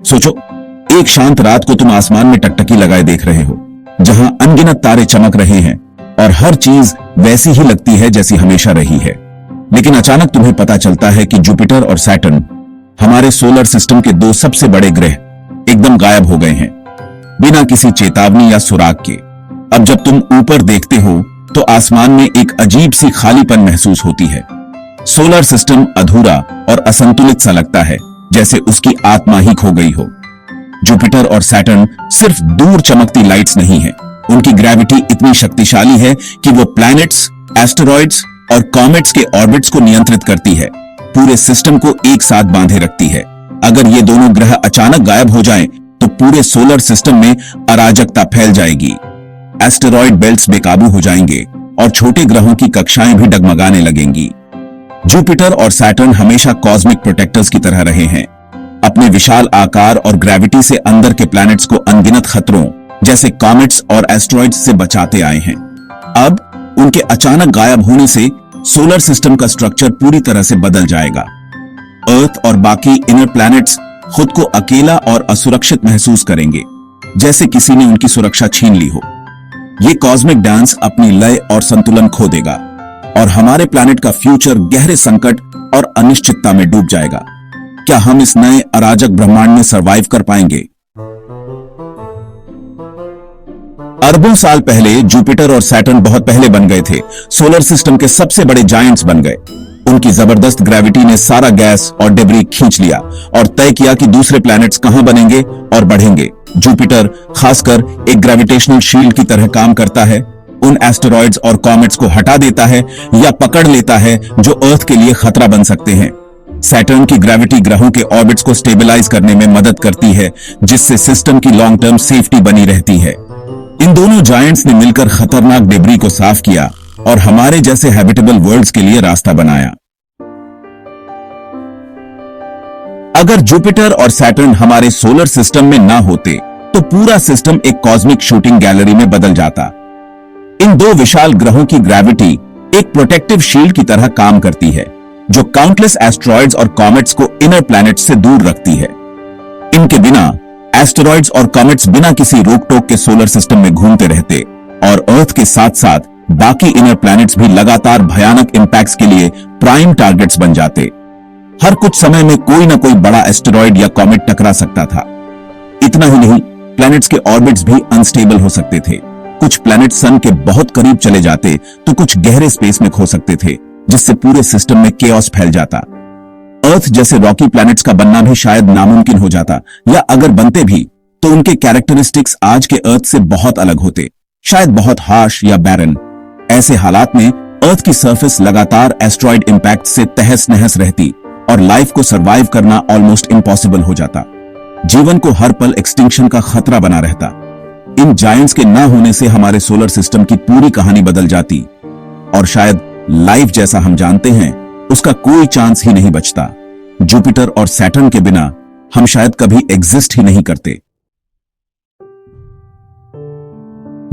सोचो, एक शांत रात को तुम आसमान में टकटकी लगाए देख रहे हो, जहां अनगिनत तारे चमक रहे हैं और हर चीज वैसी ही लगती है जैसी हमेशा रही है। लेकिन अचानक तुम्हें पता चलता है कि जुपिटर और सैटर्न, हमारे सोलर सिस्टम के दो सबसे बड़े ग्रह, एकदम गायब हो गए हैं, बिना किसी चेतावनी या सुराग के। अब जब तुम ऊपर देखते हो तो आसमान में एक अजीब सी खालीपन महसूस होती है। सोलर सिस्टम अधूरा और असंतुलित सा लगता है, जैसे उसकी आत्मा ही खो गई हो। जुपिटर और सैटर्न सिर्फ दूर चमकती लाइट्स नहीं है, उनकी ग्रेविटी इतनी शक्तिशाली है कि वो प्लैनेट्स, एस्टेरॉइड्स और कॉमेट्स के ऑर्बिट्स को नियंत्रित करती है, पूरे सिस्टम को एक साथ बांधे रखती है। अगर ये दोनों ग्रह अचानक गायब हो जाएं, तो पूरे सोलर सिस्टम में अराजकता फैल जाएगी। एस्टेरॉइड बेल्ट्स बेकाबू हो जाएंगे और छोटे ग्रहों की कक्षाएं भी डगमगाने लगेंगी। जुपिटर और सैटर्न हमेशा कॉस्मिक प्रोटेक्टर्स की तरह रहे हैं, अपने विशाल आकार और ग्रेविटी से अंदर के प्लैनेट्स को अनगिनत खतरों जैसे कॉमेट्स और एस्टेरॉइड्स से बचाते आए हैं। अब उनके अचानक गायब होने से सोलर सिस्टम का स्ट्रक्चर पूरी तरह से बदल जाएगा। अर्थ और बाकी इनर प्लैनेट्स खुद को अकेला और असुरक्षित महसूस करेंगे, जैसे किसी ने उनकी सुरक्षा छीन ली हो। ये कॉस्मिक डांस अपनी लय और संतुलन खो देगा और हमारे प्लैनेट का फ्यूचर गहरे संकट और अनिश्चितता में डूब जाएगा। क्या हम इस नए अराजक ब्रह्मांड में सरवाइव कर पाएंगे? अरबों साल पहले जुपिटर और सैटर्न बहुत पहले बन गए थे, सोलर सिस्टम के सबसे बड़े जायंट्स बन गए। उनकी जबरदस्त ग्रेविटी ने सारा गैस और डेब्री खींच लिया और तय किया कि दूसरे प्लैनेट्स कहां बनेंगे और बढ़ेंगे। जुपिटर खासकर एक ग्रेविटेशनल शील्ड की तरह काम करता है, उन एस्टेरॉइड्स और कॉमेट्स को हटा देता है या पकड़ लेता है जो अर्थ के लिए खतरा बन सकते हैं। सैटर्न की ग्रेविटी ग्रहों के ऑर्बिट्स को स्टेबलाइज करने में मदद करती है, जिससे सिस्टम की लॉन्ग टर्म सेफ्टी बनी रहती है। इन दोनों जायंट्स ने मिलकर खतरनाक डेब्री को साफ किया और हमारे जैसे हैबिटेबल वर्ल्ड्स के लिए रास्ता बनाया। अगर जुपिटर और सैटर्न हमारे सोलर सिस्टम में ना होते तो पूरा सिस्टम एक कॉस्मिक शूटिंग गैलरी में बदल जाता। इन दो विशाल ग्रहों की ग्रेविटी एक प्रोटेक्टिव शील्ड की तरह काम करती है, जो काउंटलेस एस्टेरॉइड्स और कॉमेट्स को इनर प्लैनेट्स से दूर रखती है। इनके बिना एस्टेरॉइड्स और कॉमेट्स बिना किसी रोक टोक के सोलर सिस्टम में घूमते रहते और अर्थ के साथ साथ बाकी इनर प्लैनेट्स भी लगातार भयानक इंपैक्ट्स के लिए प्राइम टारगेट्स बन जाते। हर कुछ समय में कोई ना कोई बड़ा एस्टेरॉइड या कॉमेट टकरा सकता था। इतना ही नहीं, प्लैनेट्स के ऑर्बिट्स भी अनस्टेबल हो सकते थे। कुछ प्लैनेट सन के बहुत करीब चले जाते तो कुछ गहरे स्पेस में खो सकते थे, जिससे पूरे सिस्टम में केओस फैल जाता। अर्थ जैसे रॉकी प्लैनेट्स का बनना भी शायद नामुमकिन हो जाता, या अगर बनते भी तो उनके कैरेक्टरिस्टिक्स आज के अर्थ से बहुत अलग होते, शायद बहुत हार्श या बैरन। ऐसे हालात में अर्थ की सरफेस लगातार एस्टेरॉइड इंपैक्ट से तहस नहस रहती और लाइफ को सरवाइव करना ऑलमोस्ट इम्पॉसिबल हो जाता। जीवन को हर पल एक्सटिंक्शन का खतरा बना रहता। इन जायंट्स के ना होने से हमारे सोलर सिस्टम की पूरी कहानी बदल जाती और शायद लाइफ जैसा हम जानते हैं उसका कोई चांस ही नहीं बचता। जुपिटर और सैटर्न के बिना हम शायद कभी एग्जिस्ट ही नहीं करते।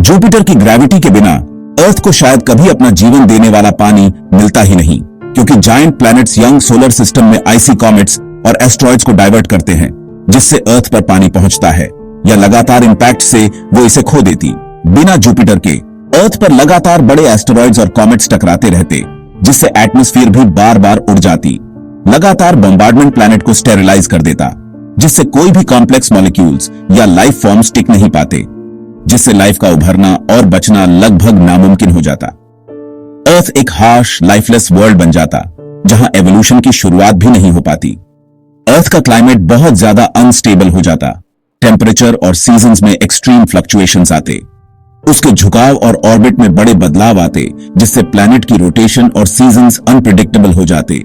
जुपिटर की ग्रेविटी के बिना अर्थ को शायद कभी अपना जीवन देने वाला पानी मिलता ही नहीं, क्योंकि giant planets young solar system में आइसी कॉमेट्स और एस्टेरॉइड्स को डाइवर्ट करते हैं, जिससे अर्थ पर पानी पहुंचता है, या लगातार इंपैक्ट से वो इसे खो देती। बिना जुपिटर के अर्थ पर लगातार बड़े एस्टेरॉइड्स और कॉमेट्स टकराते रहते, जिससे एटमॉस्फेयर भी बार बार उड़ जाती। लगातार बॉम्बार्डमेंट प्लैनेट को स्टेरिलाइज कर देता, जिससे कोई भी कॉम्प्लेक्स मॉलिक्यूल्स या लाइफ फॉर्म्स टिक नहीं पाते, जिससे लाइफ का उभरना और बचना लगभग नामुमकिन हो जाता। अर्थ एक हार्श लाइफलेस वर्ल्ड बन जाता, जहां एवोल्यूशन की शुरुआत भी नहीं हो पाती। अर्थ का क्लाइमेट बहुत ज्यादा अनस्टेबल हो जाता, टेम्परेचर और सीजन्स में एक्सट्रीम फ्लक्चुएशंस आते, उसके झुकाव और ऑर्बिट में बड़े बदलाव आते, जिससे प्लैनेट की रोटेशन और सीजन्स अनप्रिडिक्टेबल हो जाते,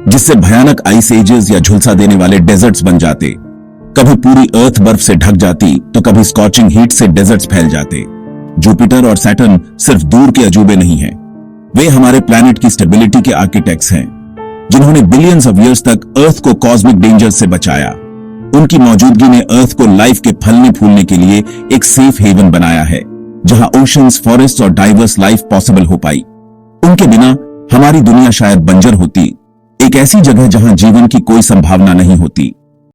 जिससे भयानक आइस एजेस या झुलसा देने वाले डेजर्ट्स बन जाते। कभी पूरी अर्थ बर्फ से ढक जाती तो कभी स्कॉचिंग हीट से डेजर्ट्स फैल जाते। जुपिटर और सैटर्न सिर्फ दूर के अजूबे नहीं हैं, वे हमारे प्लैनेट की स्टेबिलिटी के आर्किटेक्ट्स हैं, जिन्होंने बिलियंस ऑफ ईयर्स तक अर्थ को कॉस्मिक डेंजर से बचाया। उनकी मौजूदगी ने अर्थ को लाइफ के फलने फूलने के लिए एक सेफ हेवन बनाया है, जहां ओशंस, फॉरेस्ट और डाइवर्स लाइफ पॉसिबल हो पाई। उनके बिना हमारी दुनिया शायद बंजर होती, एक ऐसी जगह जहां जीवन की कोई संभावना नहीं होती।